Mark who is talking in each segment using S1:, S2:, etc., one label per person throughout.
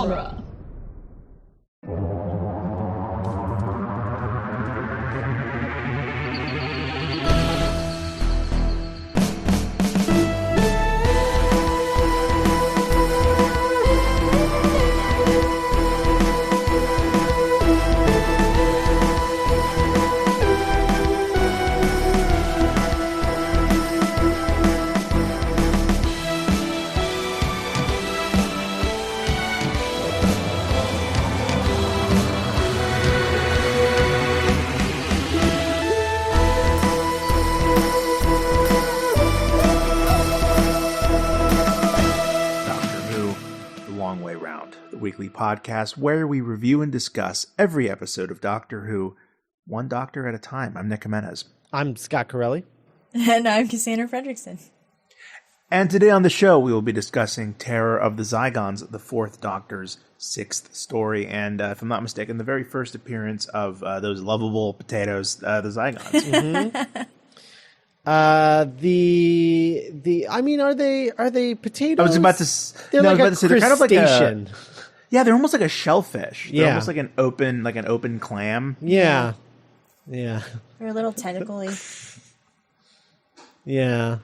S1: genre.
S2: Weekly podcast where we review and discuss every episode of Doctor Who, one doctor at a time. I'm Nick Jimenez.
S3: I'm Scott Corelli.
S1: And I'm Cassandra Fredrickson.
S2: And today on the show, we will be discussing Terror of the Zygons, the Fourth Doctor's sixth story, and if I'm not mistaken, the very first appearance of those lovable potatoes, the Zygons.
S3: Mm-hmm. I mean, are they potatoes?
S2: I was about to.
S3: They're like a crustacean.
S2: They're kind of like a. Yeah, they're almost like a shellfish. They're
S3: yeah,
S2: almost like an open clam.
S3: Yeah.
S1: They're a little tentacly.
S3: Yeah,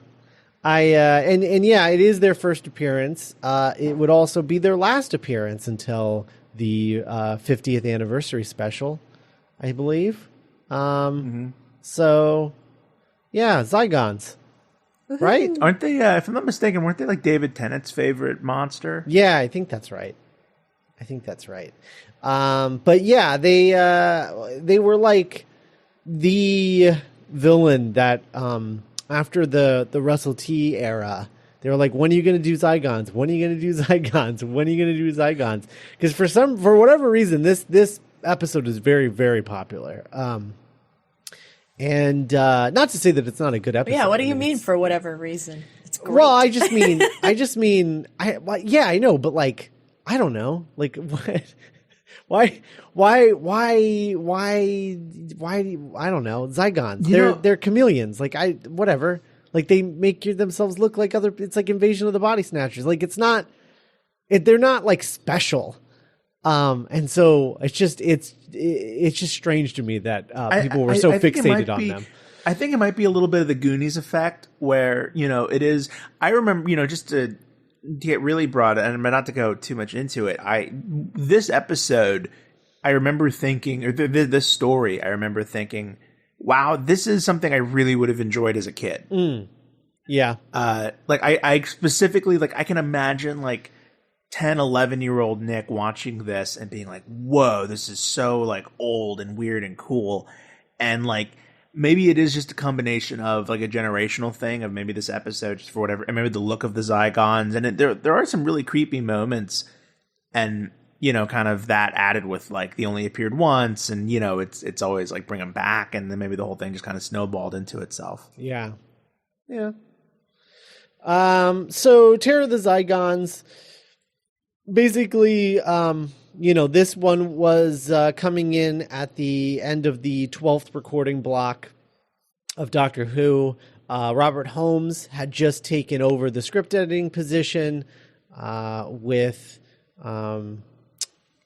S3: and yeah, it is their first appearance. It would also be their last appearance until the 50th anniversary special, I believe. So, yeah, Zygons. Woo-hoo. Right?
S2: Aren't they, if I'm not mistaken, weren't they like David Tennant's favorite monster?
S3: Yeah, I think that's right. But yeah, they were like the villain that after the Russell T era, they were like, when are you going to do Zygons? When are you going to do Zygons? When are you going to do Zygons? Because for whatever reason, this episode is very, very popular. And not to say that it's not a good episode.
S1: Yeah, what do you mean for whatever reason? It's great.
S3: Well, I just mean, yeah, I know, but like, I don't know, like what? Why? I don't know. Zygons. They're chameleons. Like whatever. Like they make themselves look like other. It's like Invasion of the Body Snatchers. Like they're not like special. And so it's just strange to me that people were so fixated on them.
S2: I think it might be a little bit of the Goonies effect where, it is, I remember, just to get really broad and not to go too much into it. This episode, I remember thinking, or this story, I remember thinking, wow, this is something I really would have enjoyed as a kid.
S3: Yeah.
S2: I specifically, I can imagine 10, 11-year-old Nick watching this and being like, whoa, this is so old and weird and cool. And maybe it is just a combination of a generational thing of maybe this episode just for whatever, and maybe the look of the Zygons. And there are some really creepy moments and, kind of that added with they only appeared once and, it's always bring them back. And then maybe the whole thing just kind of snowballed into itself.
S3: Yeah. Yeah. So Terror of the Zygons, basically, this one was coming in at the end of the 12th recording block of Doctor Who. Robert Holmes had just taken over the script editing position with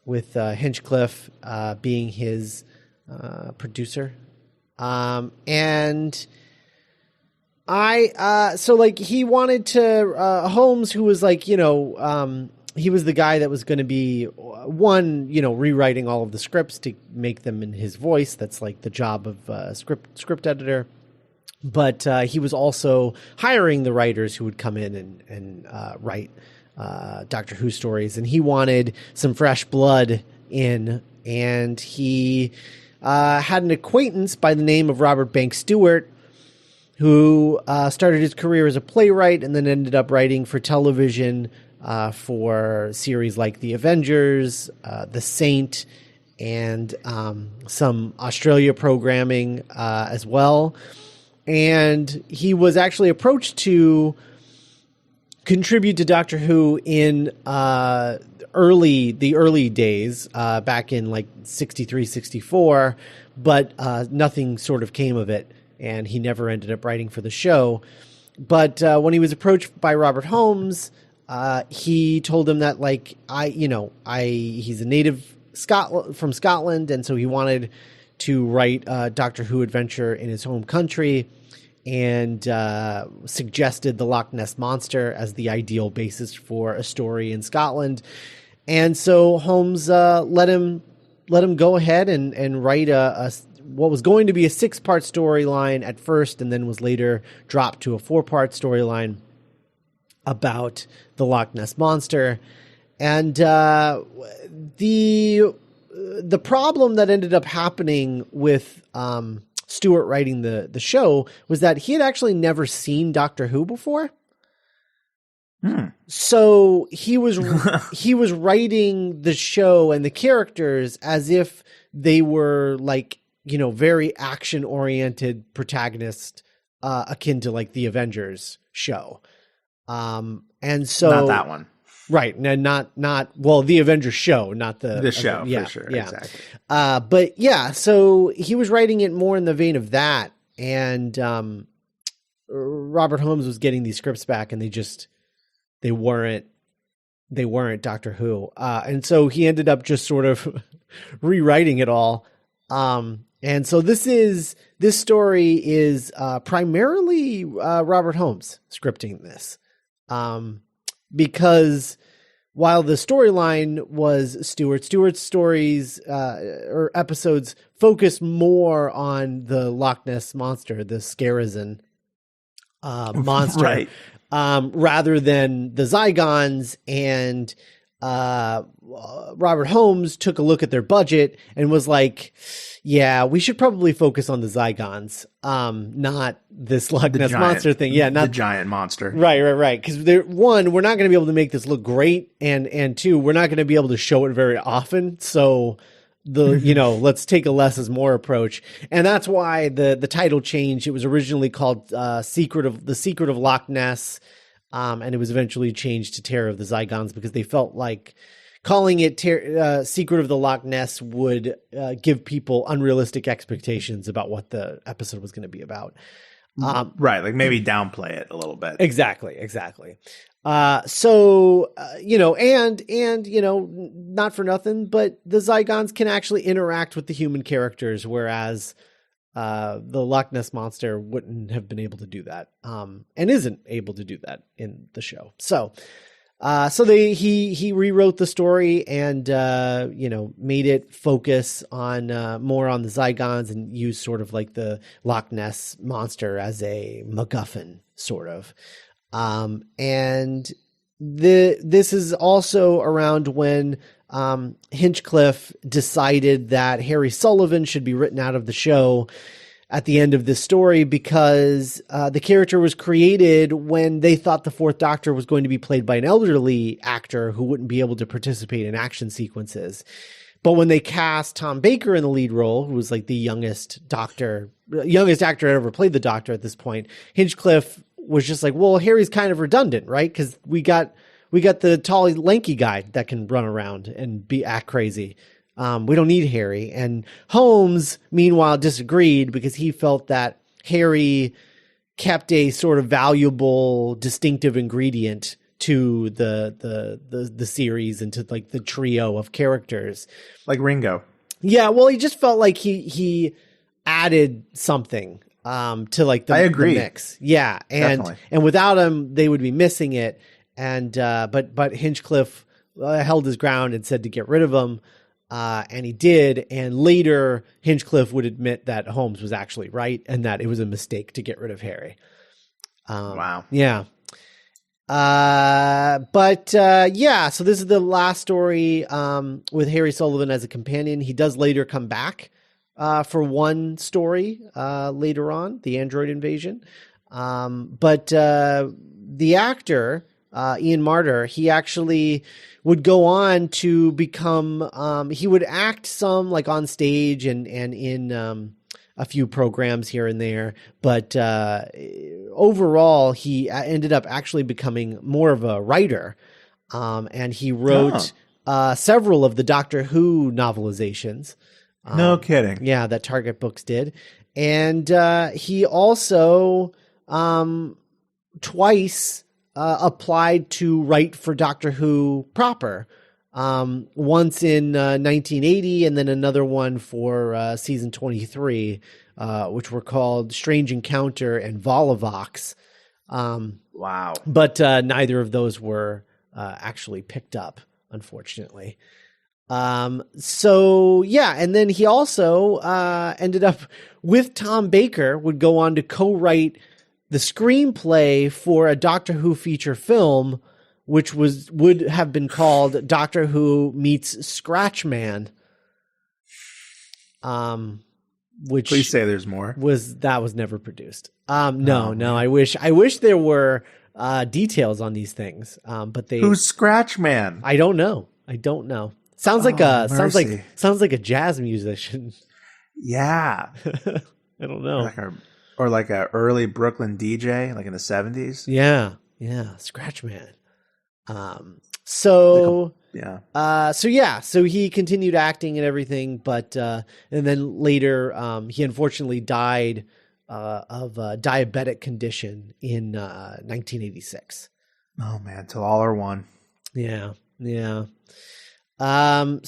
S3: Hinchcliffe being his producer. And he wanted to Holmes, who was he was the guy that was going to be rewriting all of the scripts to make them in his voice. That's the job of script editor. But he was also hiring the writers who would come in and write Doctor Who stories. And he wanted some fresh blood in. And he had an acquaintance by the name of Robert Banks Stewart, who started his career as a playwright and then ended up writing for television for series like The Avengers, The Saint, and some Australia programming as well. And he was actually approached to contribute to Doctor Who in the early days, back in 63, 64, but nothing sort of came of it, and he never ended up writing for the show. But when he was approached by Robert Holmes, he told him that he's a native from Scotland, and so he wanted to write a Doctor Who adventure in his home country, and suggested the Loch Ness Monster as the ideal basis for a story in Scotland. And so Holmes let him go ahead and write what was going to be a 6-part storyline at first, and then was later dropped to a 4-part storyline about the Loch Ness Monster. And the problem that ended up happening with Stewart writing the show was that he had actually never seen Doctor Who before. So he was writing the show and the characters as if they were very action oriented protagonists, akin to like the Avengers show. And so
S2: not that one.
S3: Right. No, not the Avengers show, not the
S2: show,
S3: yeah,
S2: for sure.
S3: Yeah.
S2: Exactly.
S3: But yeah, so he was writing it more in the vein of that. And Robert Holmes was getting these scripts back, and they weren't Doctor Who. And so he ended up just sort of rewriting it all. And so this story is primarily Robert Holmes scripting this. Because while the storyline was Stewart's stories or episodes focused more on the Loch Ness Monster, the Scarazon monster,
S2: right.
S3: Rather than the Zygons. And Robert Holmes took a look at their budget and was like, yeah, we should probably focus on the Zygons, not this Loch Ness Monster thing. Yeah, not
S2: the giant monster.
S3: Right. Because one, we're not going to be able to make this look great, and two, we're not going to be able to show it very often. So let's take a less is more approach, and that's why the title changed. It was originally called The Secret of Loch Ness, and it was eventually changed to Terror of the Zygons, because they felt like calling it Secret of the Loch Ness would give people unrealistic expectations about what the episode was going to be about.
S2: Right, like maybe downplay it a little bit.
S3: Exactly. Not for nothing, but the Zygons can actually interact with the human characters, whereas the Loch Ness Monster wouldn't have been able to do that, and isn't able to do that in the show. So he rewrote the story and made it focus on more on the Zygons, and used sort of like the Loch Ness Monster as a MacGuffin, sort of. And this is also around when Hinchcliffe decided that Harry Sullivan should be written out of the show at the end of this story, because the character was created when they thought the Fourth Doctor was going to be played by an elderly actor who wouldn't be able to participate in action sequences. But when they cast Tom Baker in the lead role, who was like the youngest actor to ever played the Doctor at this point, Hinchcliffe was just like, well, Harry's kind of redundant, right? Because we got the tall, lanky guy that can run around and act crazy. We don't need Harry. And Holmes, meanwhile, disagreed, because he felt that Harry kept a sort of valuable, distinctive ingredient to the series and to like the trio of characters,
S2: like Ringo.
S3: Yeah, well, he just felt like he added something to like the mix. Yeah, and without him, they would be missing it. And but Hinchcliffe held his ground and said to get rid of him. And he did, and later Hinchcliffe would admit that Holmes was actually right, and that it was a mistake to get rid of Harry.
S2: Wow.
S3: Yeah. So this is the last story with Harry Sullivan as a companion. He does later come back for one story later on, the android invasion. But the actor, Ian Marter, he actually would go on to become, he would act some like on stage and in a few programs here and there. But overall, he ended up actually becoming more of a writer. And he wrote several of the Doctor Who novelizations.
S2: No kidding.
S3: Yeah, that Target Books did. And he also twice applied to write for Doctor Who proper. Once in 1980 and then another one for season 23, which were called Strange Encounter and Volavox.
S2: Wow.
S3: But neither of those were actually picked up, unfortunately. So yeah, and then he also ended up with Tom Baker, would go on to co-write the screenplay for a Doctor Who feature film, which would have been called Doctor Who Meets Scratchman. Which
S2: please say there's more.
S3: Was never produced. No. I wish there were details on these things. But
S2: who's Scratchman?
S3: I don't know. Sounds like a jazz musician.
S2: Yeah.
S3: I don't know.
S2: Or like a early Brooklyn DJ, like in the 70s.
S3: Yeah. Scratchman. So he continued acting and everything, but and then later he unfortunately died of a diabetic condition in 1986.
S2: Oh man, till all are one.
S3: Yeah. And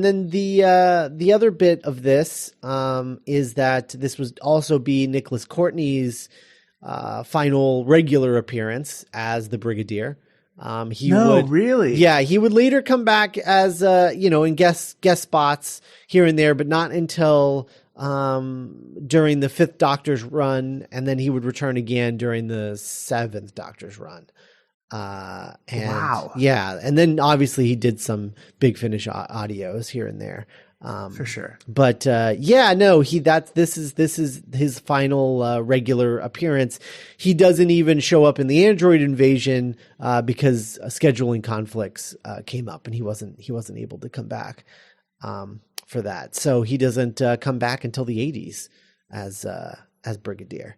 S3: then the other bit of this is that this was also be Nicholas Courtney's final regular appearance as the Brigadier.
S2: Really?
S3: Yeah, he would later come back as in guest spots here and there, but not until during the 5th Doctor's run, and then he would return again during the 7th Doctor's run.
S2: Wow.
S3: Yeah, and then obviously he did some Big Finish audios here and there.
S2: For sure.
S3: But this is his final regular appearance. He doesn't even show up in the Android Invasion because scheduling conflicts came up, and he wasn't able to come back for that. So he doesn't come back until the 80s as Brigadier.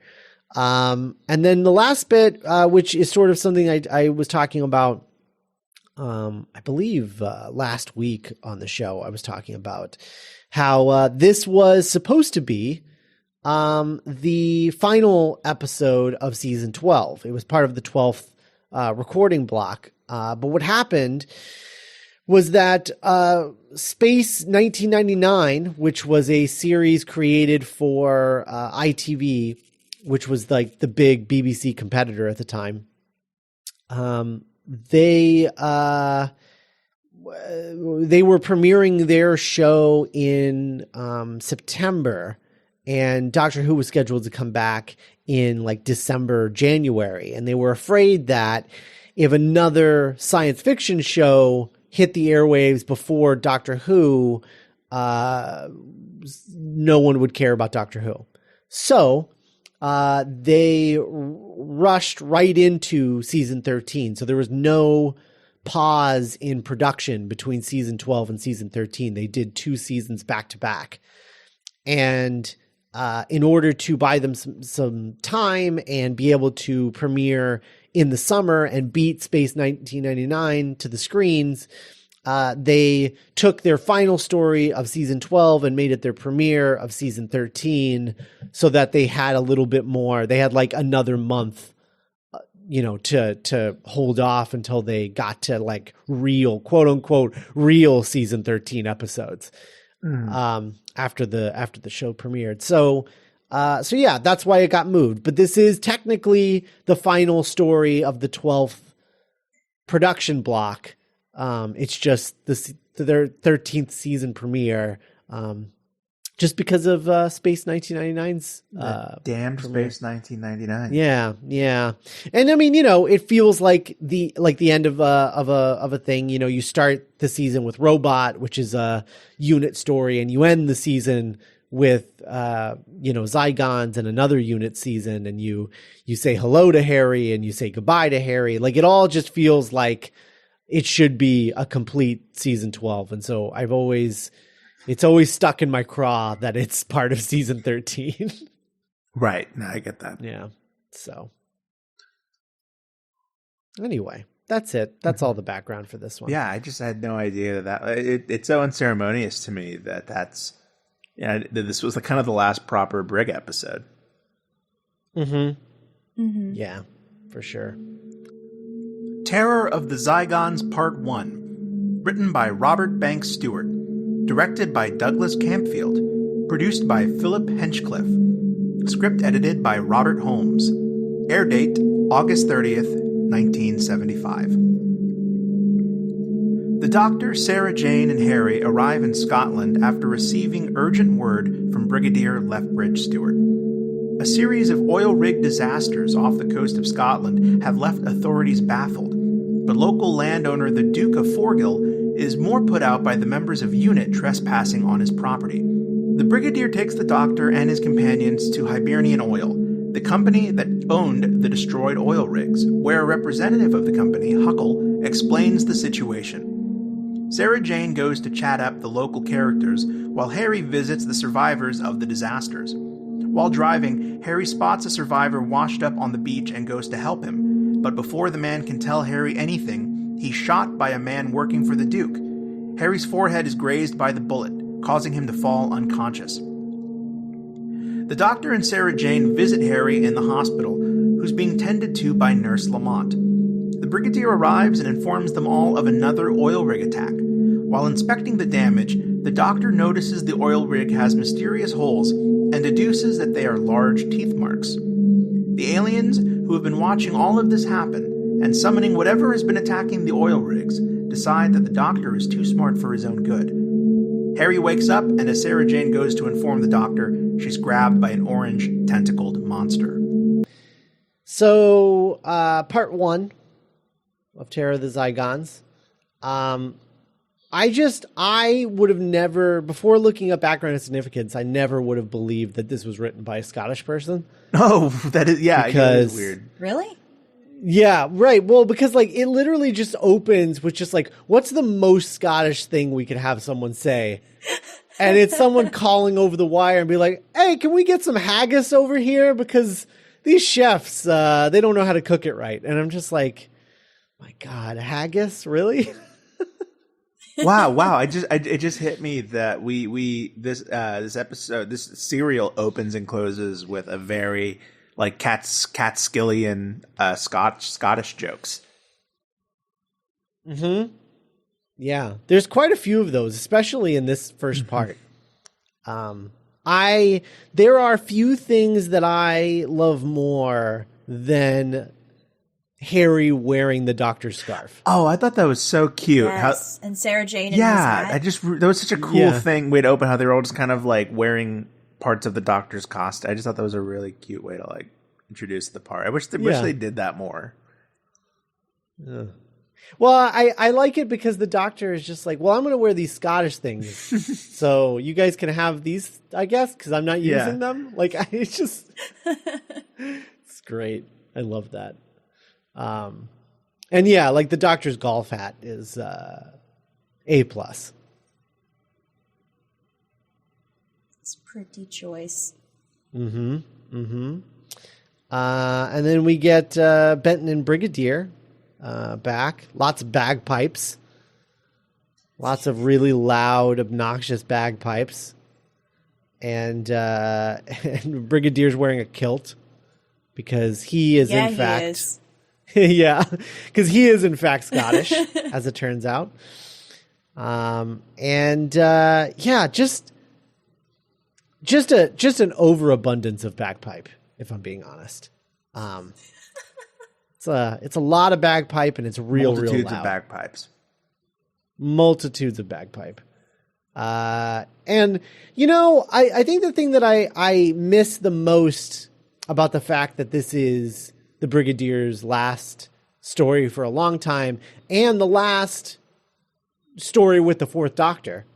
S3: And then the last bit, which is sort of something I was talking about, I believe last week on the show, I was talking about how this was supposed to be the final episode of season 12. It was part of the 12th recording block. But what happened was that Space 1999, which was a series created for ITV, which was like the big BBC competitor at the time, they were premiering their show in September, and Doctor Who was scheduled to come back in like December, January, and they were afraid that if another science fiction show hit the airwaves before Doctor Who, no one would care about Doctor Who. So they rushed right into season 13. So there was no pause in production between season 12 and season 13. They did 2 seasons back to back. And in order to buy them some time and be able to premiere in the summer and beat Space 1999 to the screens, they took their final story of season 12 and made it their premiere of season 13, so that they had a little bit more. They had like another month, to hold off until they got to like real, quote unquote, real season 13 episodes, after the show premiered. So yeah, that's why it got moved. But this is technically the final story of the 12th production block. It's just their 13th season premiere, just because of Space 1999's
S2: damn
S3: premiere.
S2: Space 1999.
S3: Yeah. And I mean, it feels like the end of a thing. You start the season with Robot, which is a unit story, and you end the season with Zygons and another unit season, and you say hello to Harry and you say goodbye to Harry. Like, it all just feels like it should be a complete season 12. And so it's always stuck in my craw that it's part of season 13.
S2: Right. No, I get that.
S3: Yeah. So anyway, that's it. That's all the background for this one.
S2: Yeah. I just had no idea that it's so unceremonious to me that this was kind of the last proper Brig episode.
S3: Mm-hmm. Mm-hmm. Yeah, for sure.
S2: Terror of the Zygons Part 1. Written by Robert Banks Stewart. Directed by Douglas Campfield. Produced by Philip Henchcliffe. Script edited by Robert Holmes. Air date August 30th, 1975. The Doctor, Sarah Jane, and Harry arrive in Scotland after receiving urgent word from Brigadier Lethbridge Stewart. A series of oil rig disasters off the coast of Scotland have left authorities baffled, but local landowner the Duke of Forgill is more put out by the members of UNIT trespassing on his property. The Brigadier takes the Doctor and his companions to Hibernian Oil, the company that owned the destroyed oil rigs, where a representative of the company, Huckle, explains the situation. Sarah Jane goes to chat up the local characters, while Harry visits the survivors of the disasters. While driving, Harry spots a survivor washed up on the beach and goes to help him, but before the man can tell Harry anything, he's shot by a man working for the Duke. Harry's forehead is grazed by the bullet, causing him to fall unconscious. The Doctor and Sarah Jane visit Harry in the hospital, who's being tended to by Nurse Lamont. The Brigadier arrives and informs them all of another oil rig attack. While inspecting the damage, the Doctor notices the oil rig has mysterious holes and deduces that they are large teeth marks. The aliens, who have been watching all of this happen and summoning whatever has been attacking the oil rigs, decide that the Doctor is too smart for his own good. Harry wakes up, and as Sarah Jane goes to inform the Doctor, she's grabbed by an orange, tentacled monster.
S3: So, part 1 of Terror of the Zygons. I would have never, before looking up background and significance, I never would have believed that this was written by a Scottish person.
S2: Oh, that is, yeah,
S3: because,
S2: weird.
S1: Really?
S3: Yeah, right. Well, because like it literally just opens with just like, what's the most Scottish thing we could have someone say? And it's someone calling over the wire and be like, hey, can we get some haggis over here? Because these chefs, they don't know how to cook it right. And I'm just like, my God, haggis? Really?
S2: Wow! It just hit me that this episode, this serial opens and closes with a very like Catskillian Scottish jokes.
S3: Mm-hmm. Yeah, there's quite a few of those, especially in this first part. There are few things that I love more than Harry wearing the Doctor's scarf.
S2: Oh, I thought that was so cute.
S1: Yes. And Sarah Jane in his
S2: yeah,
S1: hat.
S2: that was such a cool thing way to open, how they were all just kind of like wearing parts of the Doctor's costume. I just thought that was a really cute way to like introduce the part. I wish they did that more.
S3: Yeah. Well, I like it because the Doctor is just like, well, I'm going to wear these Scottish things, so you guys can have these, I guess, because I'm not using them. Like, it's great. I love that. And yeah, like the Doctor's golf hat is A+. It's
S1: pretty choice.
S3: Mm-hmm. Mm-hmm. And then we get Benton and Brigadier back. Lots of bagpipes. Lots of really loud, obnoxious bagpipes. And Brigadier's wearing a kilt because he is in fact...
S1: He is.
S3: Yeah, because he is in fact Scottish, as it turns out. Just an overabundance of bagpipe, if I'm being honest. It's a lot of bagpipe, and it's real loud.
S2: Multitudes of bagpipes.
S3: Multitudes of bagpipe. And you know, I think the thing that I miss the most about the fact that this is the Brigadier's last story for a long time, and the last story with the Fourth Doctor,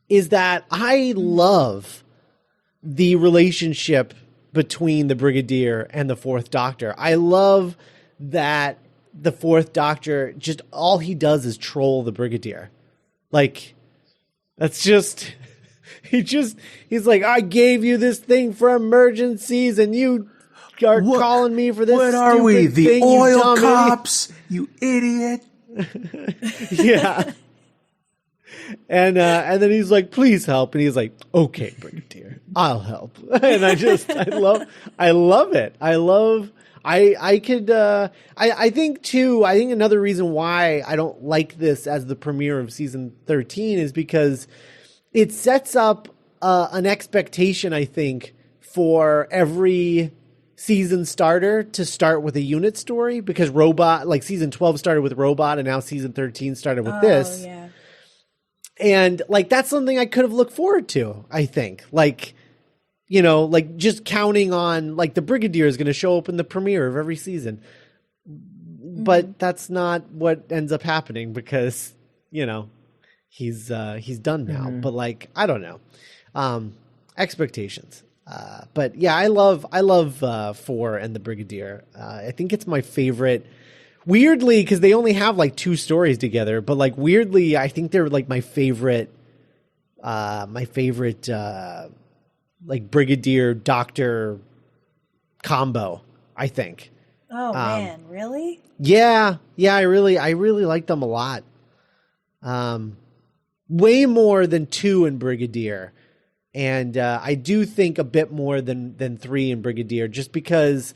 S3: is that I love the relationship between the Brigadier and the Fourth Doctor. I love that the Fourth Doctor, just all he does is troll the Brigadier. Like, that's just... He's like, I gave you this thing for emergencies, and you are calling me for this.
S2: What are we, the
S3: thing,
S2: oil cops? You idiot!
S3: Yeah. And then he's like, please help. And he's like, okay, Brigadier, I'll help. And I love it. I could I think too, I think another reason why I don't like this as the premiere of season 13 is because it sets up an expectation, I think, for every season starter to start with a unit story, because Robot, like season 12 started with Robot and now season 13 started with this.
S1: Yeah.
S3: And like, that's something I could have looked forward to, I think. Like, you know, like just counting on like the Brigadier is going to show up in the premiere of every season. But that's not what ends up happening because, you know, he's done now. But like, I don't know. Expectations. But yeah, I love 4 and the Brigadier. I think it's my favorite. Weirdly, because they only have like 2 stories together, but like weirdly, I think they're like my favorite like Brigadier Doctor combo, I think.
S1: Oh man, really?
S3: Yeah, I really like them a lot. Way more than 2 in Brigadier. And I do think a bit more than 3 in Brigadier, just because,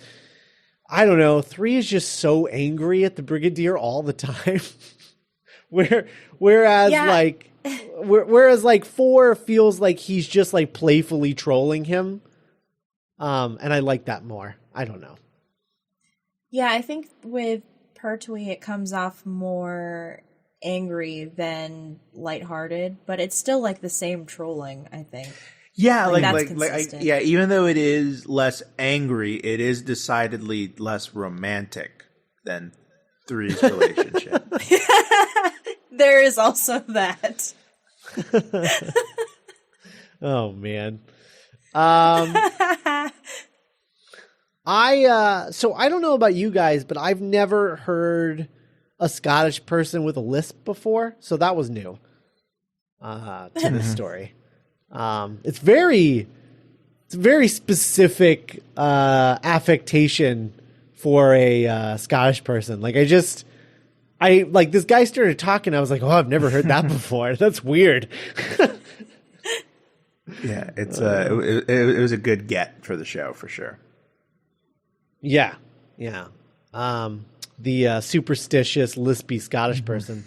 S3: I don't know, 3 is just so angry at the Brigadier all the time. Whereas like 4 feels like he's just like playfully trolling him. And I like that more. I don't know.
S1: Yeah, I think with Pertwee it comes off more angry than lighthearted, but it's still like the same trolling, I think.
S2: Yeah,
S1: That's
S2: even though it is less angry, it is decidedly less romantic than 3's relationship.
S1: There is also that.
S3: Oh man. So I don't know about you guys, but I've never heard a Scottish person with a lisp before, so that was new to this story. It's very specific affectation for a Scottish person. Like I like this guy started talking. I was like, oh, I've never heard that before. That's weird.
S2: Yeah, it was a good get for the show for sure.
S3: Yeah. The superstitious, lispy Scottish person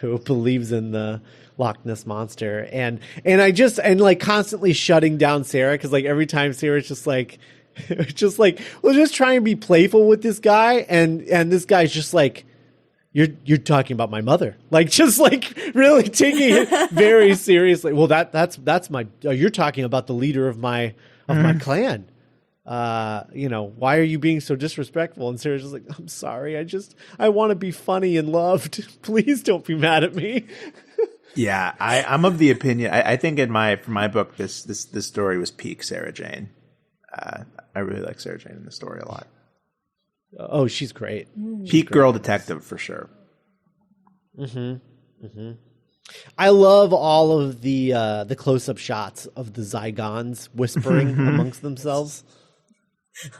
S3: who believes in the Loch Ness Monster, and like constantly shutting down Sarah, because like every time Sarah's just like, we'll just try and be playful with this guy, and this guy's just like, you're talking about my mother, like just like really taking it very seriously. Well, that's my you're talking about the leader of my clan. You know, why are you being so disrespectful? And Sarah's just like, I'm sorry. I want to be funny and loved. Please don't be mad at me.
S2: Yeah, I'm of the opinion. I think for my book, this story was peak Sarah Jane. I really like Sarah Jane in the story a lot.
S3: Oh, she's great.
S2: Peak girl detective for sure.
S3: I love all of the close up shots of the Zygons whispering amongst themselves.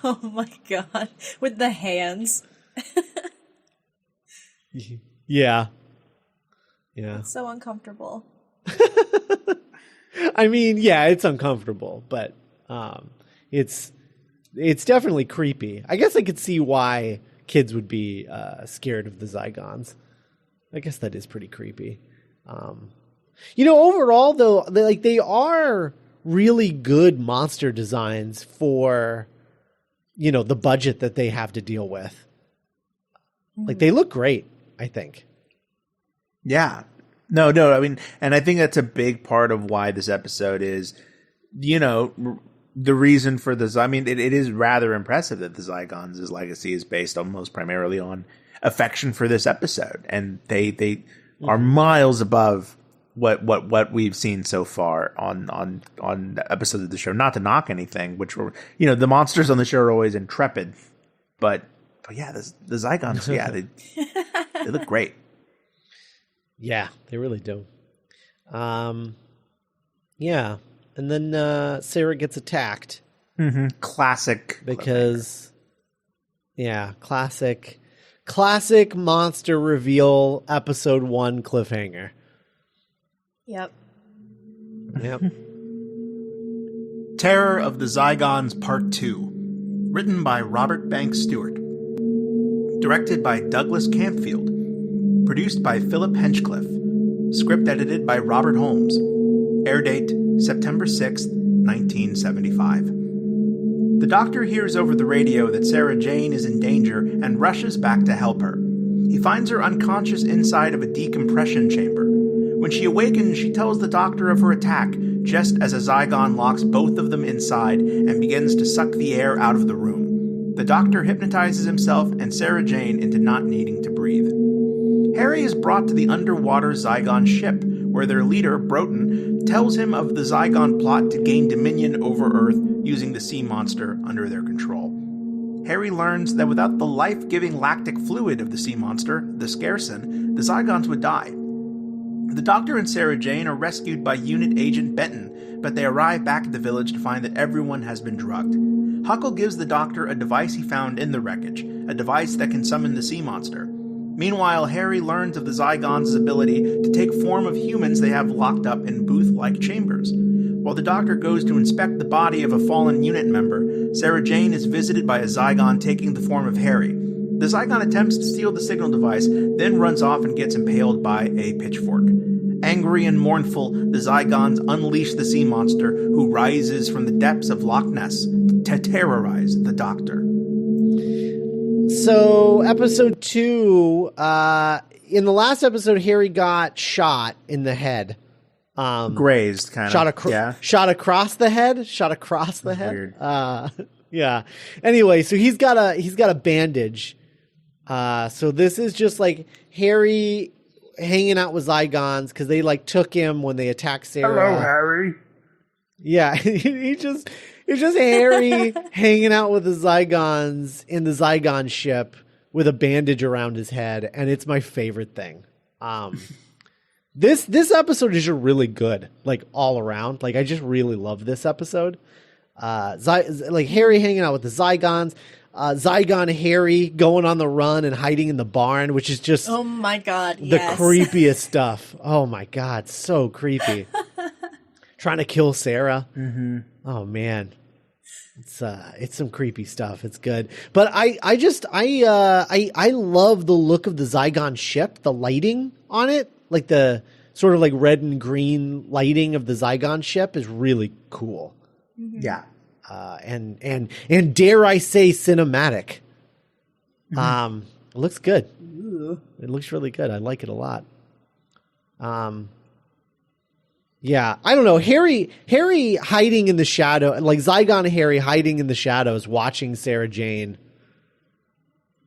S1: Oh my god, with the hands.
S3: Yeah.
S1: It's so uncomfortable.
S3: I mean, yeah, it's uncomfortable, but it's definitely creepy. I guess I could see why kids would be scared of the Zygons. I guess that is pretty creepy. You know, overall though, they are really good monster designs for, you know, the budget that they have to deal with. Like, they look great, I think.
S2: Yeah. No, I mean, and I think that's a big part of why this episode is, you know, the reason for this. I mean, it is rather impressive that the Zygons' legacy is based almost primarily on affection for this episode. And they are miles above what we've seen so far on episodes of the show. Not to knock anything, which were, you know, the monsters on the show are always intrepid, but yeah, the Zygons, yeah, they look great.
S3: Yeah, they really do. Yeah, and then Sarah gets attacked.
S2: Classic,
S3: because classic monster reveal episode 1 cliffhanger.
S1: Yep.
S4: Terror of the Zygons Part 2.
S2: Written by Robert Banks Stewart. Directed by Douglas Campfield. Produced by Philip Henchcliffe. Script edited by Robert Holmes. Air date September 6th, 1975. The doctor hears over the radio that Sarah Jane is in danger and rushes back to help her. He finds her unconscious inside of a decompression chamber. When she awakens, she tells the doctor of her attack, just as a Zygon locks both of them inside and begins to suck the air out of the room. The doctor hypnotizes himself and Sarah Jane into not needing to breathe. Harry is brought to the underwater Zygon ship, where their leader, Broughton, tells him of the Zygon plot to gain dominion over Earth using the sea monster under their control. Harry learns that without the life-giving lactic fluid of the sea monster, the Scarson, the Zygons would die. The Doctor and Sarah Jane are rescued by Unit Agent Benton, but they arrive back at the village to find that everyone has been drugged. Huckle gives the Doctor a device he found in the wreckage, a device that can summon the sea monster. Meanwhile, Harry learns of the Zygons' ability to take form of humans they have locked up in booth-like chambers. While the Doctor goes to inspect the body of a fallen unit member, Sarah Jane is visited by a Zygon taking the form of Harry. The Zygon attempts to steal the signal device, then runs off and gets impaled by a pitchfork. Angry and mournful, the Zygons unleash the sea monster, who rises from the depths of Loch Ness to terrorize the Doctor.
S3: So, episode 2, in the last episode, Harry got shot in the head.
S2: Grazed, kind of.
S3: Shot across the head? Shot across the head?
S2: Weird.
S3: Yeah. Anyway, so he's got a bandage. So this is just like Harry hanging out with Zygons because they like took him when they attacked Sarah.
S2: Hello, Harry.
S3: Yeah, it's just Harry hanging out with the Zygons in the Zygon ship with a bandage around his head, and it's my favorite thing. This episode is just really good, like all around. Like I just really love this episode. Like Harry hanging out with the Zygons, Zygon Harry going on the run and hiding in the barn, which is just
S1: oh my god,
S3: the creepiest stuff. Oh my god, so creepy. Trying to kill Sarah.
S2: Mm-hmm.
S3: Oh man, it's some creepy stuff. It's good, but I love the look of the Zygon ship, the lighting on it, like the sort of like red and green lighting of the Zygon ship is really cool.
S1: Mm-hmm.
S2: Yeah.
S3: And dare I say cinematic.
S2: Mm-hmm.
S3: It looks good.
S1: Ooh.
S3: It looks really good. I like it a lot. Yeah, I don't know. Harry hiding in the shadow, and like Zygon Harry hiding in the shadows, watching Sarah Jane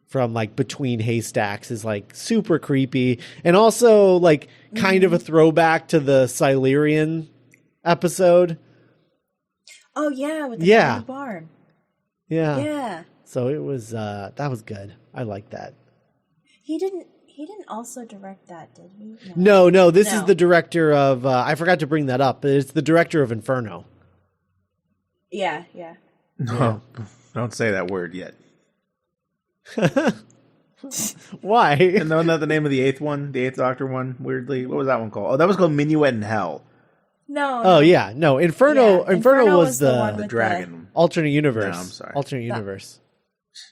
S3: from like between haystacks is like super creepy, and also like kind of a throwback to the Silurian episode.
S1: Oh yeah, with the guy in the barn.
S3: Yeah.
S1: Yeah.
S3: So it was that was good. I like that.
S1: He didn't also direct that, did he?
S3: No. This is the director of I forgot to bring that up, but it's the director of Inferno.
S1: Yeah.
S2: No, don't say that word yet.
S3: Why?
S2: And wasn't that the name of the eighth Doctor one? Weirdly, what was that one called? Oh, that was called Minuet in Hell.
S1: No.
S3: Oh yeah, no. Inferno was
S1: the
S2: dragon.
S3: Alternate universe.
S2: No, I'm sorry.
S3: Alternate universe.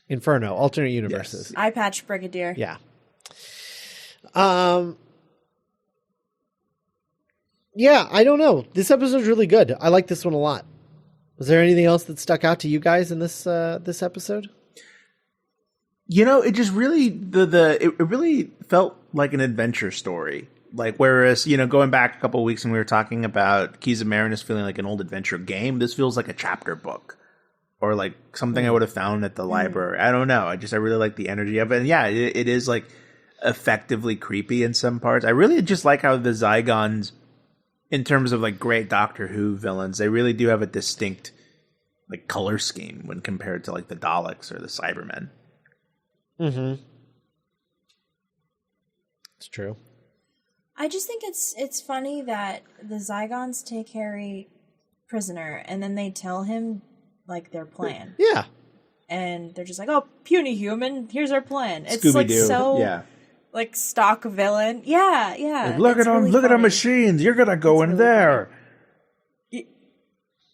S3: Inferno. Alternate universes.
S2: Yes.
S1: Eye patch Brigadier.
S3: Yeah. Yeah, I don't know. This episode's really good. I like this one a lot. Was there anything else that stuck out to you guys in this episode?
S2: You know, it just really it really felt like an adventure story. Like, whereas, you know, going back a couple of weeks when we were talking about Keys of Marinus feeling like an old adventure game, this feels like a chapter book. Or like something I would have found at the library. I don't know. I really like the energy of it. And yeah, it is like effectively creepy in some parts. I really just like how the Zygons, in terms of like great Doctor Who villains, they really do have a distinct like color scheme when compared to like the Daleks or the Cybermen.
S3: Mm-hmm. It's true.
S1: I just think it's funny that the Zygons take Harry prisoner and then they tell him like their plan.
S3: Yeah.
S1: And they're just like, "Oh, puny human, here's our plan." It's
S2: Scooby-Doo.
S1: like so
S2: yeah.
S1: like stock villain. Yeah.
S2: Like, look at them, look at our machines. You're gonna go in there.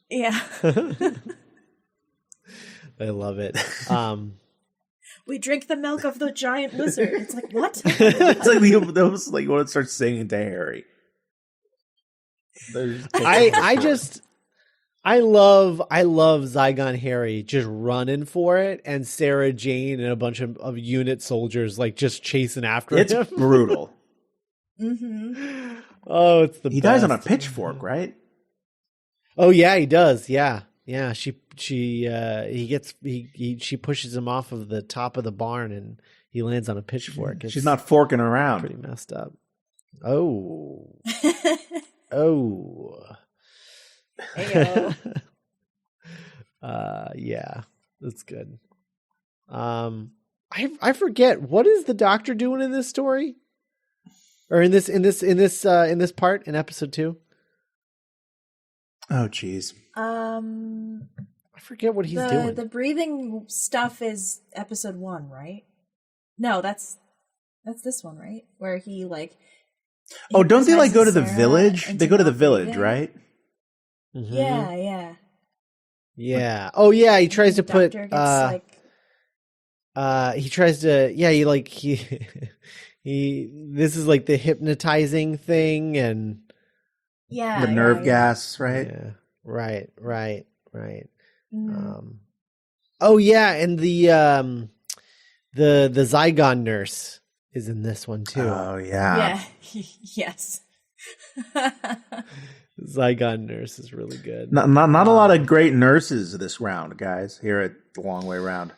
S1: Yeah.
S3: I love it.
S1: We drink the milk of the giant lizard. It's like, what?
S2: It's like the almost like you want to start singing to Harry.
S3: I love Zygon Harry just running for it, and Sarah Jane and a bunch of unit soldiers like just chasing after him.
S2: It's brutal.
S1: Mm-hmm.
S3: Oh, it's the
S2: he
S3: best.
S2: dies on a pitchfork, right?
S3: Oh yeah, he does. Yeah. She pushes him off of the top of the barn and he lands on a pitchfork.
S2: She's not forking around.
S3: Pretty messed up. Oh. Oh.
S1: Ayo.
S3: Yeah, that's good. I forget, what is the Doctor doing in this story, or in this part in episode 2?
S2: Oh, jeez.
S3: I forget what he's doing.
S1: The breathing stuff is episode 1, right? No, that's this one, right? Where he like.
S2: Oh, don't they like go to the village? They go to the village, right?
S3: Mm-hmm.
S1: Yeah.
S3: Yeah. Oh yeah, he tries to put
S1: Doctor gets,
S3: he tries to he this is like the hypnotizing thing, and
S1: yeah,
S2: the nerve gas, right?
S3: Yeah. Right.
S1: Mm.
S3: Oh yeah, and the Zygon nurse is in this one too.
S2: Oh yeah.
S1: Yeah. Yes.
S3: Zygon nurse is really good.
S2: Not a lot of great nurses this round, guys. Here at the Long Way Round.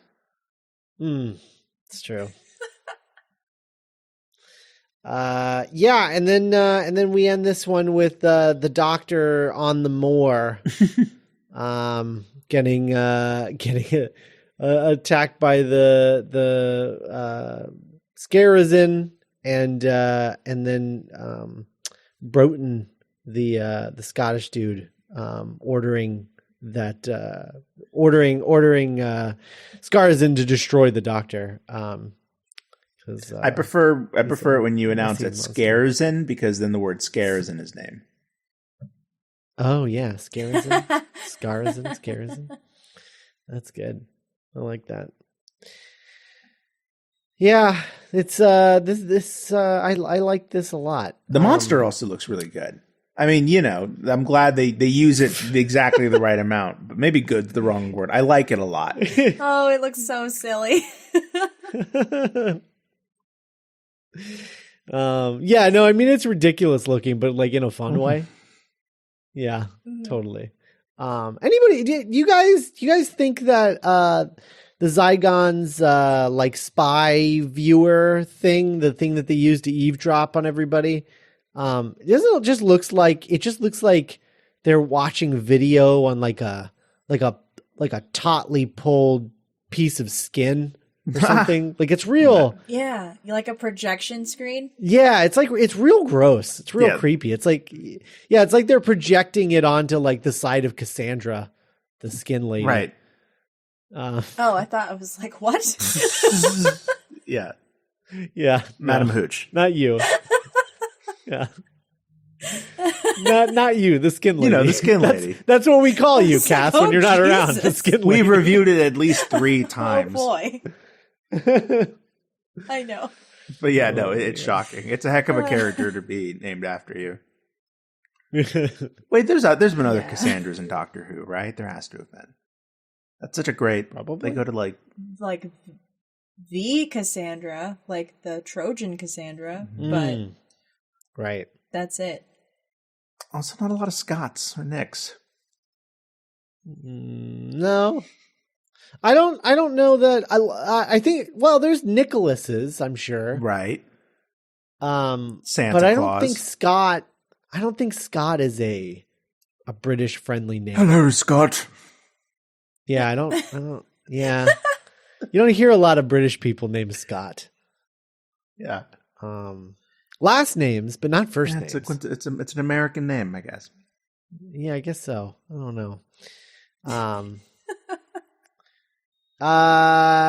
S3: It's true. Yeah, and then we end this one with the Doctor on the moor, getting attacked by the Scarazin, and then Broughton, the Scottish dude, ordering Scarazin to destroy the Doctor.
S2: I prefer it when you announce it Scarazin, because then the word scare is in his name.
S3: Oh yeah, Scarazin, Scarazin. That's good. I like that. Yeah, it's this I like this a lot.
S2: The monster also looks really good. I mean, I'm glad they use it exactly the right amount, but maybe good's the wrong word. I like it a lot.
S1: Oh, it looks so silly.
S3: Yeah, no, I mean, it's ridiculous looking, but like in a fun way. Yeah, totally. Anybody, do you guys think that the Zygons like spy viewer thing, the thing that they use to eavesdrop on everybody, it just looks like they're watching video on like a tautly pulled piece of skin or something. Like it's real.
S1: Yeah, you like a projection screen?
S3: Yeah, it's real gross. It's real creepy. It's like they're projecting it onto like the side of Cassandra, the skin lady.
S2: Right.
S1: Oh, I thought I was like, what?
S2: Yeah.
S3: Yeah.
S2: Madam Hooch.
S3: Not you. Yeah. Not you, the skin lady.
S2: The skin lady.
S3: That's what we call you, Cass, when you're not around.
S1: Jesus.
S3: The skin lady.
S2: We've reviewed it at least 3 times.
S1: Oh boy. I know.
S2: But yeah, no, it's shocking. It's a heck of a character to be named after you. Wait, there's been other Cassandras in Doctor Who, right? There has to have been. That's such a great.
S3: Probably.
S1: They
S2: go to like
S1: the Cassandra, like the Trojan Cassandra, but
S3: right.
S1: That's it.
S2: Also, not a lot of Scots or Nicks.
S3: No, I don't know that. I think. Well, there's Nicholases, I'm sure.
S2: Right. Santa
S3: but I
S2: Claus.
S3: I don't think Scott is a British friendly name.
S2: Hello, Scott.
S3: Yeah, I don't. Yeah, you don't hear a lot of British people named Scott.
S2: Yeah.
S3: Last names, but not first names.
S2: It's an American name, I guess.
S3: Yeah, I guess so. I don't know.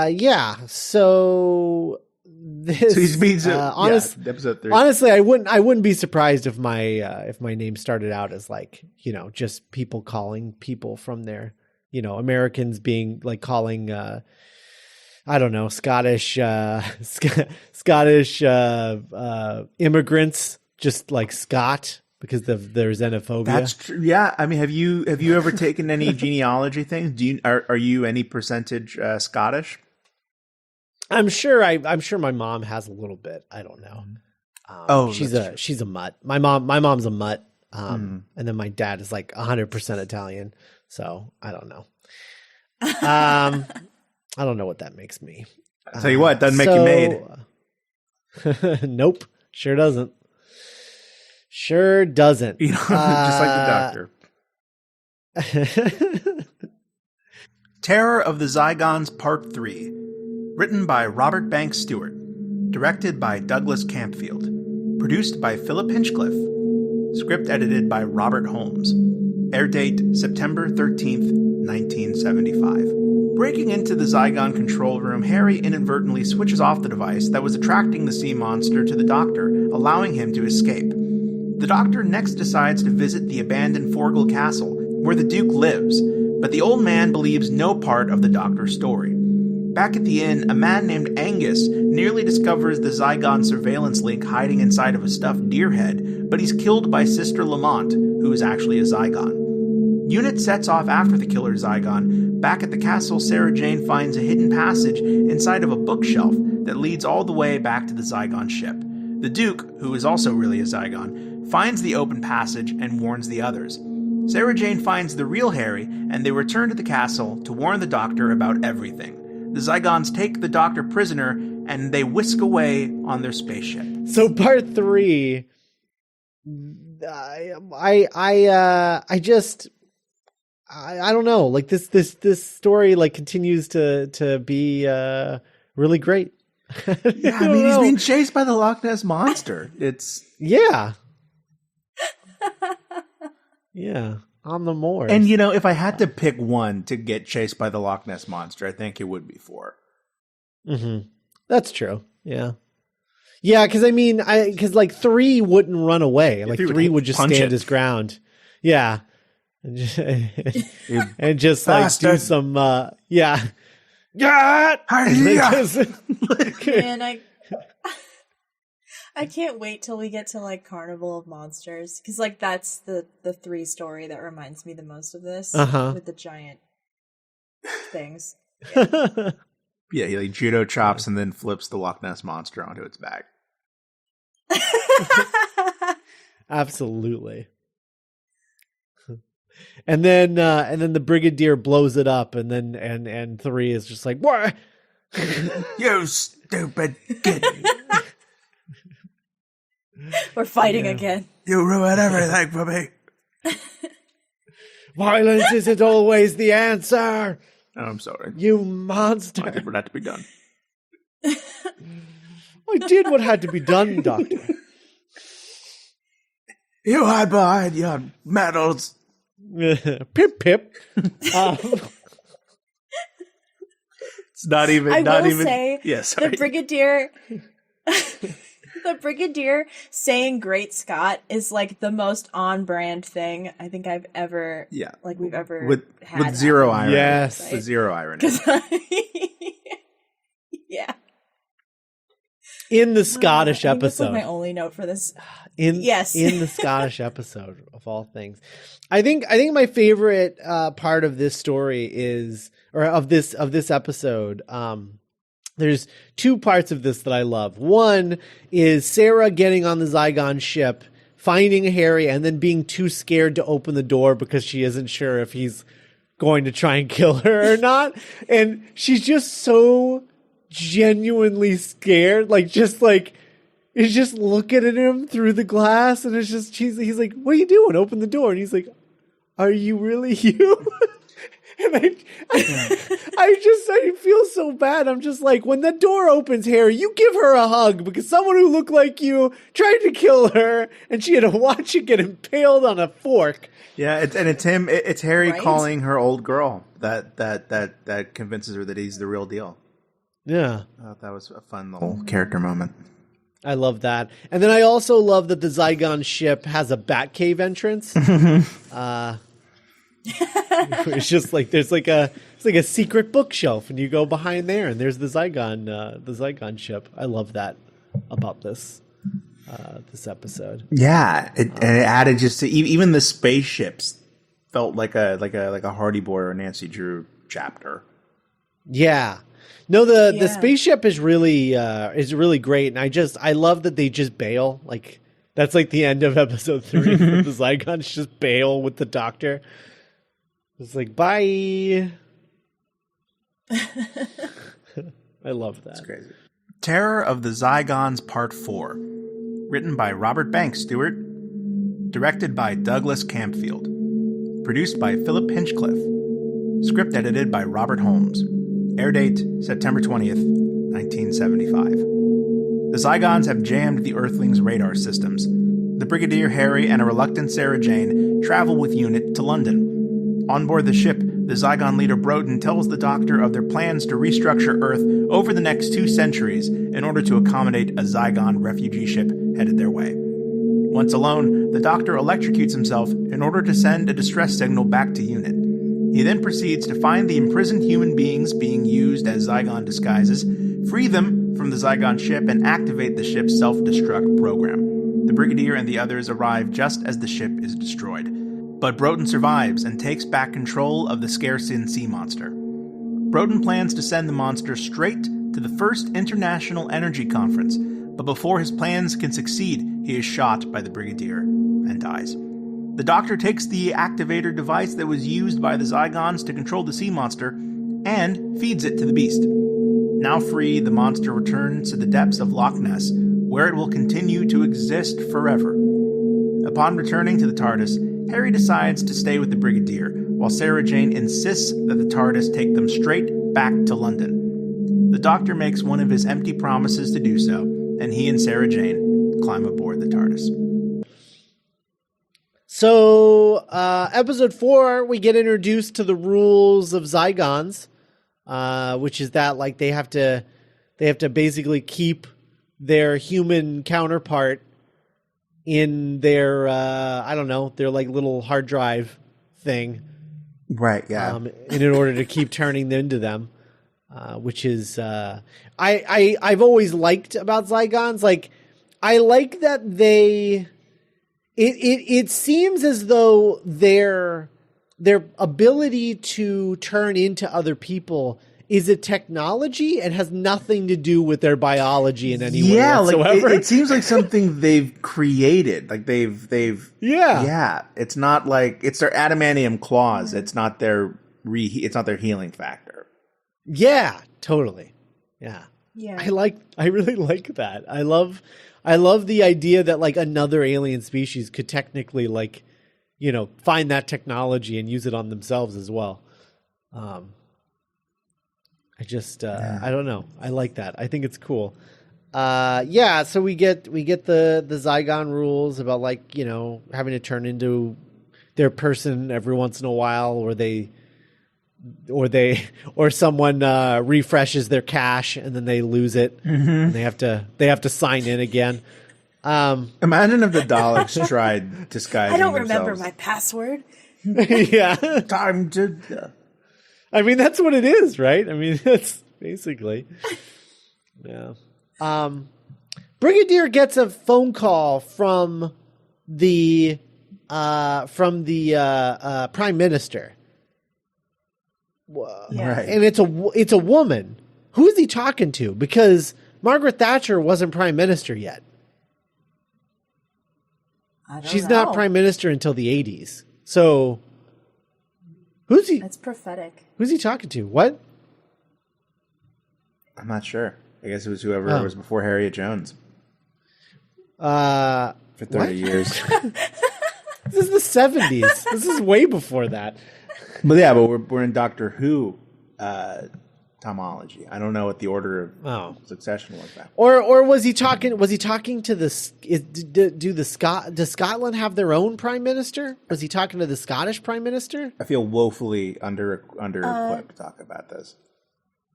S3: Yeah. So this. So
S2: he's being
S3: episode 3. Honestly, I wouldn't be surprised if my name started out as like just people calling people from their Americans being like calling, I don't know, Scottish immigrants just like Scott because there's xenophobia.
S2: That's true. Yeah, I mean, have you ever taken any genealogy things? Are you any percentage Scottish?
S3: I'm sure my mom has a little bit. I don't know. She's a mutt. My mom's a mutt. And then my dad is like 100% Italian. So I don't know. I don't know what that makes me.
S2: I'll tell you what, doesn't make you made.
S3: Nope. Sure doesn't. Sure doesn't.
S2: Just like the doctor. Terror of the Zygons Part 3. Written by Robert Banks Stewart. Directed by Douglas Campfield. Produced by Philip Hinchcliffe. Script edited by Robert Holmes. Air date September 13th, 1975. Breaking into the Zygon control room, Harry inadvertently switches off the device that was attracting the sea monster to the Doctor, allowing him to escape. The Doctor next decides to visit the abandoned Forgel Castle, where the Duke lives, but the old man believes no part of the Doctor's story. Back at the inn, a man named Angus nearly discovers the Zygon surveillance link hiding inside of a stuffed deer head, but he's killed by Sister Lamont, who is actually a Zygon. Unit sets off after the killer Zygon. Back at the castle, Sarah Jane finds a hidden passage inside of a bookshelf that leads all the way back to the Zygon ship. The Duke, who is also really a Zygon, finds the open passage and warns the others. Sarah Jane finds the real Harry, and they return to the castle to warn the Doctor about everything. The Zygons take the Doctor prisoner, and they whisk away on their spaceship.
S3: So part 3, I don't know. Like this story like continues to be really great.
S2: Yeah, I mean, he's being chased by the Loch Ness Monster. It's
S3: yeah. On the moors.
S2: And if I had to pick one to get chased by the Loch Ness Monster, I think it would be 4.
S3: Mm-hmm. That's true. Yeah. Yeah, because I mean, because like 3 wouldn't run away. Like 3 would just stand his ground. Yeah. And just like do some yeah.
S1: Man, I can't wait till we get to like Carnival of Monsters, because like that's the 3 story that reminds me the most of this, with the giant things.
S2: Yeah, he like judo chops and then flips the Loch Ness Monster onto its back.
S3: Absolutely. And then the Brigadier blows it up, and then and 3 is just like, what?
S2: You stupid kid.
S1: We're fighting again.
S2: You ruin everything for me.
S3: Violence isn't always the answer.
S2: Oh, I'm sorry.
S3: You monster.
S2: I did what had to be done.
S3: I did what had to be done, Doctor.
S2: You hide behind your medals.
S3: Pip pip.
S1: It's
S2: not even.
S1: I
S2: not
S1: will
S2: even.
S1: say,
S2: the
S1: Brigadier. The Brigadier saying "Great Scott" is like the most on-brand thing I think I've ever.
S2: Yeah.
S1: Like we've ever had
S2: with zero irony.
S3: Yes,
S2: right? With zero irony.
S1: Yeah.
S3: In the Scottish
S1: I think
S3: episode.
S1: that's like my only note for this.
S3: In the Scottish episode of all things. I think my favorite part of this story is, or of this episode, there's 2 parts of this that I love. One is Sarah getting on the Zygon ship, finding Harry, and then being too scared to open the door because she isn't sure if he's going to try and kill her or not. And she's just so genuinely scared, like just like is just looking at him through the glass, and it's just he's like, "What are you doing? Open the door." And he's like, "Are you really you?" And I feel so bad. I'm just like, when the door opens, Harry, you give her a hug, because someone who looked like you tried to kill her, and she had to watch it get impaled on a fork.
S2: Yeah, it's him. It's Harry
S1: Right?
S2: calling her old girl that convinces her that he's the real deal.
S3: Yeah.
S2: I thought that was a fun little character moment.
S3: I love that. And then I also love that the Zygon ship has a Batcave entrance. It's just like it's like a secret bookshelf, and you go behind there, and there's the Zygon ship. I love that about this episode.
S2: Yeah, and it added just to even the spaceships felt like a Hardy Boy or Nancy Drew chapter.
S3: Yeah. No, the spaceship is really great, and I love that they just bail. Like that's like the end of episode 3. The Zygons just bail with the Doctor. It's like bye. I love that.
S2: It's crazy. Terror of the Zygons Part 4. Written by Robert Banks Stewart. Directed by Douglas Campfield. Produced by Philip Hinchcliffe. Script edited by Robert Holmes. Air date September 20th, 1975. The Zygons have jammed the Earthlings' radar systems. The Brigadier Harry and a reluctant Sarah Jane travel with UNIT to London. On board the ship, the Zygon leader Broden tells the Doctor of their plans to restructure Earth over the next 2 centuries in order to accommodate a Zygon refugee ship headed their way. Once alone, the Doctor electrocutes himself in order to send a distress signal back to UNIT. He then proceeds to find the imprisoned human beings being used as Zygon disguises, free them from the Zygon ship, and activate the ship's self-destruct program. The Brigadier and the others arrive just as the ship is destroyed. But Broden survives and takes back control of the Scaresin sea monster. Broden plans to send the monster straight to the first International Energy Conference, but before his plans can succeed, he is shot by the Brigadier and dies. The Doctor takes the activator device that was used by the Zygons to control the sea monster and feeds it to the beast. Now free, the monster returns to the depths of Loch Ness, where it will continue to exist forever. Upon returning to the TARDIS, Harry decides to stay with the Brigadier, while Sarah Jane insists that the TARDIS take them straight back to London. The Doctor makes one of his empty promises to do so, and he and Sarah Jane climb aboard the TARDIS.
S3: So, episode 4, we get introduced to the rules of Zygons, which is that like they have to basically keep their human counterpart in their their like little hard drive thing,
S2: right? Yeah,
S3: in order to keep turning into them, which is I've always liked about Zygons. Like I like that they. It seems as though their ability to turn into other people is a technology and has nothing to do with their biology in any way whatsoever.
S2: Like it seems like something they've created. Like they've yeah. It's not like it's their adamantium claws. It's not their healing factor.
S3: Yeah, totally. Yeah. I really like that. I love the idea that like another alien species could technically like, find that technology and use it on themselves as well. I don't know. I like that. I think it's cool. So we get the Zygon rules about like, having to turn into their person every once in a while, or someone refreshes their cache and then they lose it. Mm-hmm. And they have to sign in again.
S2: Imagine if the Daleks tried disguising
S1: I don't
S2: themselves.
S1: remember my password.
S3: Yeah.
S2: Time to...
S3: I mean, that's what it is, right? I mean, that's basically... Yeah. Brigadier gets a phone call from the Prime Minister.
S1: Yeah.
S3: Right. And it's a woman. Who is he talking to? Because Margaret Thatcher wasn't Prime Minister yet. She's not Prime Minister until the 80s. So who's he?
S1: That's prophetic.
S3: Who's he talking to? What?
S2: I'm not sure. I guess it was whoever was before Harriet Jones.
S3: For
S2: 30 years.
S3: This is the 70s. This is way before that.
S2: But we're in Doctor Who tomology. I don't know what the order of succession was back.
S3: Or was he talking to does Scotland have their own Prime Minister? Was he talking to the Scottish Prime Minister?
S2: I feel woefully under equipped to talk about this.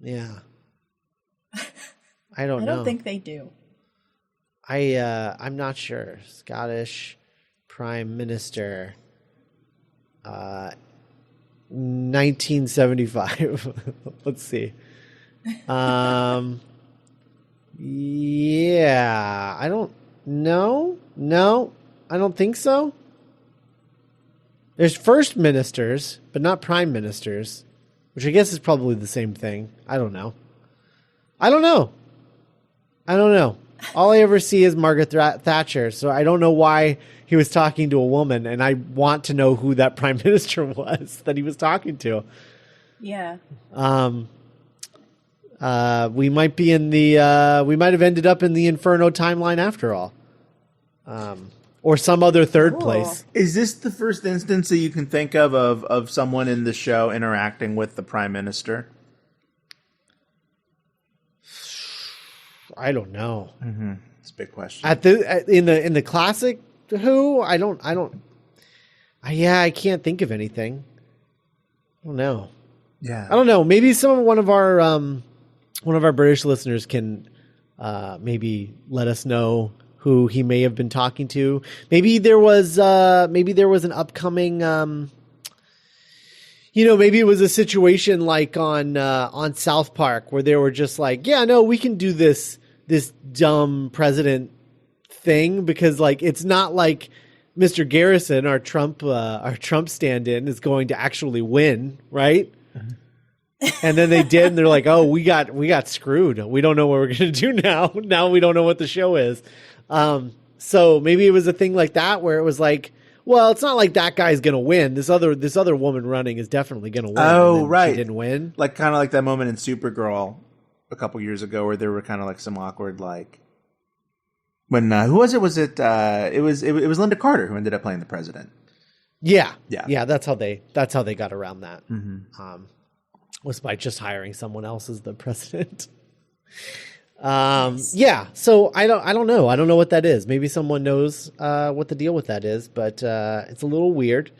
S3: Yeah. I don't know.
S1: I don't think they do.
S3: I'm not sure. Scottish Prime Minister. 1975. Let's see. Yeah, I don't know. No, I don't think so. There's first ministers, but not prime ministers, which I guess is probably the same thing. I don't know. All I ever see is Margaret Thatcher, so I don't know why he was talking to a woman, and I want to know who that prime minister was that he was talking to.
S1: Yeah.
S3: We might be in the we might have ended up in the Inferno timeline after all. Or some other third place.
S2: Is this the first instance that you can think of someone in the show interacting with the prime minister?
S3: I don't know.
S2: Mm-hmm. It's a big question.
S3: In the classic Who, I can't think of anything. I don't know.
S2: Yeah,
S3: I don't know. Maybe one of our British listeners can maybe let us know who he may have been talking to. Maybe there was an upcoming. Maybe it was a situation like on South Park where they were just like, yeah, no, we can do this dumb president thing because like it's not like Mr. Garrison, our Trump stand-in, is going to actually win, right? And then they did, and they're like, "Oh, we got screwed. We don't know what we're going to do now. Now we don't know what the show is." So maybe it was a thing like that where it was like, well, it's not like that guy's going to win. This other woman running is definitely going to win.
S2: Oh, right.
S3: She didn't win.
S2: Like kind of like that moment in Supergirl a couple years ago where there were kind of like some awkward like when who was it? Was it it was Linda Carter who ended up playing the president.
S3: Yeah. That's how they got around that.
S2: Mm-hmm.
S3: Was by just hiring someone else as the president. Yeah. So I don't know. I don't know what that is. Maybe someone knows what the deal with that is, but it's a little weird.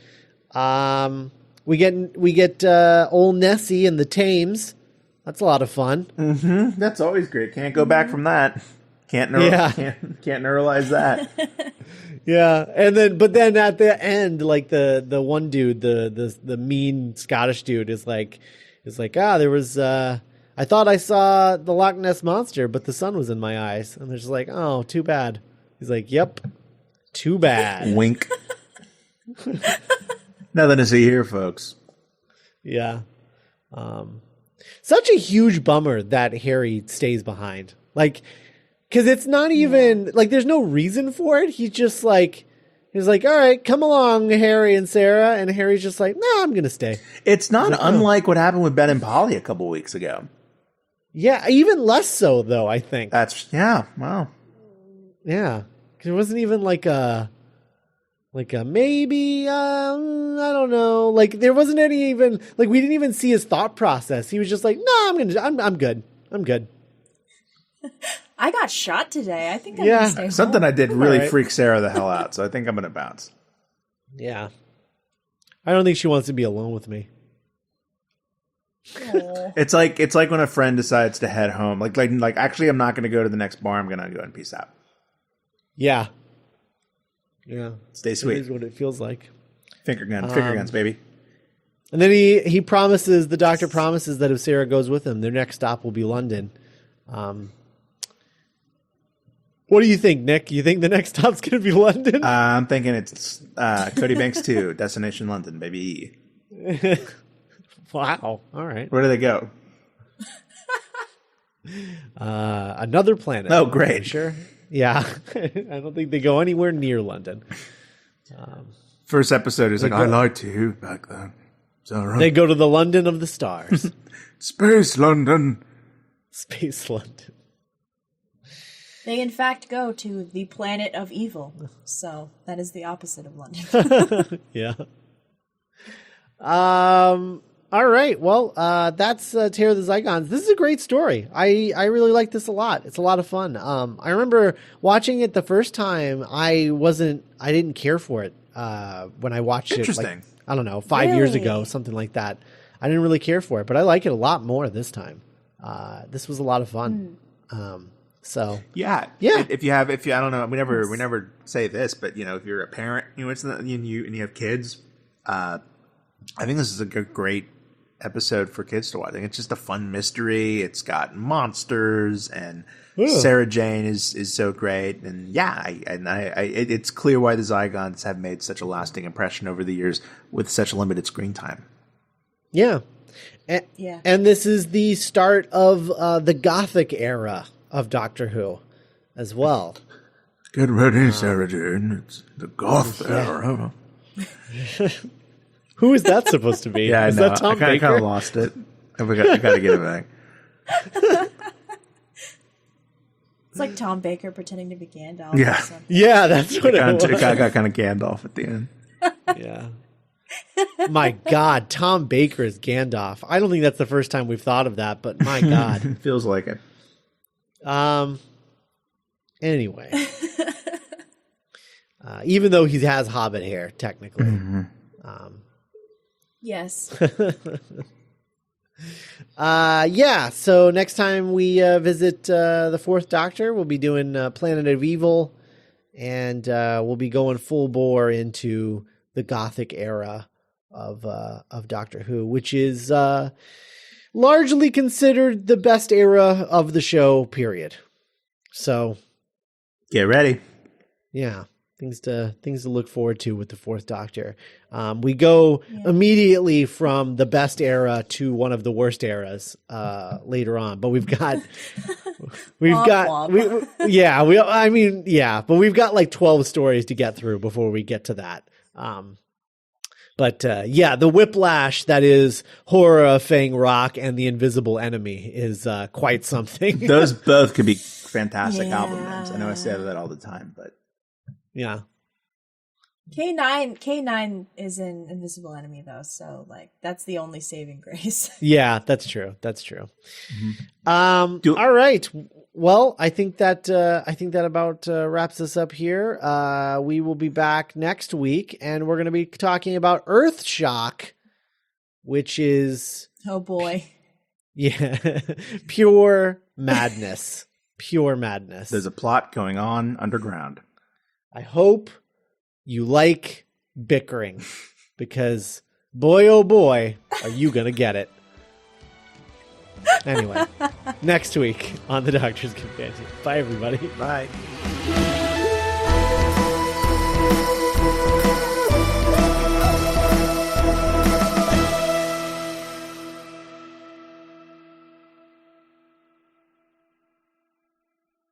S3: We get old Nessie and the Thames. That's a lot of fun.
S2: Mm-hmm. That's always great. Can't go back from that. Can't neuralize that.
S3: Yeah, but then at the end, like the one dude, the mean Scottish dude is like, there was. I thought I saw the Loch Ness Monster, but the sun was in my eyes, and they're just like, oh, too bad. He's like, yep, too bad.
S2: Wink. Nothing to see here, folks.
S3: Yeah. Such a huge bummer that Harry stays behind. Like, because it's not even like there's no reason for it. He's like, all right, come along, Harry and Sarah, and Harry's just like, no, I'm gonna stay.
S2: It's not unlike what happened with Ben and Polly a couple weeks ago.
S3: Yeah, even less so though. I think
S2: wow.
S3: Yeah, because it wasn't even like a maybe. I don't know. Like there wasn't any even like we didn't even see his thought process. He was just like, no, I'm good.
S1: I got shot today. I think I'm gonna stay
S2: something
S1: home.
S2: I did really freak Sarah the hell out, so I think I'm gonna bounce.
S3: Yeah, I don't think she wants to be alone with me.
S2: It's like when a friend decides to head home. Like actually, I'm not gonna go to the next bar. I'm gonna go and peace out.
S3: Yeah.
S2: Stay sweet.
S3: It is what it feels like.
S2: Finger guns, baby.
S3: And then the doctor promises that if Sarah goes with him, their next stop will be London. What do you think, Nick? You think the next stop's going to be London?
S2: I'm thinking it's Cody Banks 2, Destination London, baby.
S3: Wow. All right.
S2: Where do they go?
S3: Another planet.
S2: Oh, great.
S3: Sure. Yeah. I don't think they go anywhere near London.
S2: First episode is like, I lied to you back then. Is that right?
S3: They go to the London of the stars.
S2: Space London.
S3: Space London.
S1: They in fact go to the planet of evil. So that is the opposite of London.
S3: Yeah. All right. Well, that's Terror of the Zygons. This is a great story. I really like this a lot. It's a lot of fun. I remember watching it the first time. I didn't care for it when I watched it. Like, I don't know, 5 years ago, something like that. I didn't really care for it, but I like it a lot more this time. This was a lot of fun. So
S2: yeah. If you I don't know, we never say this, but if you're a parent, and you have kids, I think this is a great episode for kids to watch. I think it's just a fun mystery. It's got monsters, and Sarah Jane is so great. And it's clear why the Zygons have made such a lasting impression over the years with such limited screen time.
S3: Yeah. And this is the start of the Gothic era of Doctor Who as well.
S2: Get ready, Sarah Jane. It's the Goth era.
S3: Who is that supposed to be?
S2: Yeah,
S3: is that Tom Baker?
S2: I kind of lost it. I got to get it back.
S1: It's like Tom Baker pretending to be Gandalf.
S2: Yeah.
S1: Or something.
S3: Yeah, that's what it was.
S2: It got kind of Gandalf at the end.
S3: Yeah. My God, Tom Baker is Gandalf. I don't think that's the first time we've thought of that, but my God.
S2: Feels like it.
S3: Anyway. Even though he has Hobbit hair, technically.
S2: Mm-hmm.
S1: Yes.
S3: So next time we visit the Fourth Doctor, we'll be doing Planet of Evil, and we'll be going full bore into the Gothic era of Doctor Who, which is largely considered the best era of the show, period. So
S2: get ready.
S3: Yeah. Things to look forward to with the Fourth Doctor. We go immediately from the best era to one of the worst eras later on, but we've got but we've got like 12 stories to get through before we get to that. The whiplash that is Horror of Fang Rock and The Invisible Enemy is quite something.
S2: Those both could be fantastic album names. I know I say that all the time, but
S3: yeah.
S1: K9 is an Invisible Enemy though, so like that's the only saving grace.
S3: Yeah, that's true. Mm-hmm.
S2: All
S3: right. Well, I think that about wraps us up here. We will be back next week, and we're going to be talking about Earthshock, which is
S1: boy.
S3: Yeah. Pure madness. Pure madness.
S2: There's a plot going on underground.
S3: I hope you like bickering, because boy, oh boy, are you going to get it. Anyway, next week on The Doctor's Companion. Bye, everybody.
S2: Bye.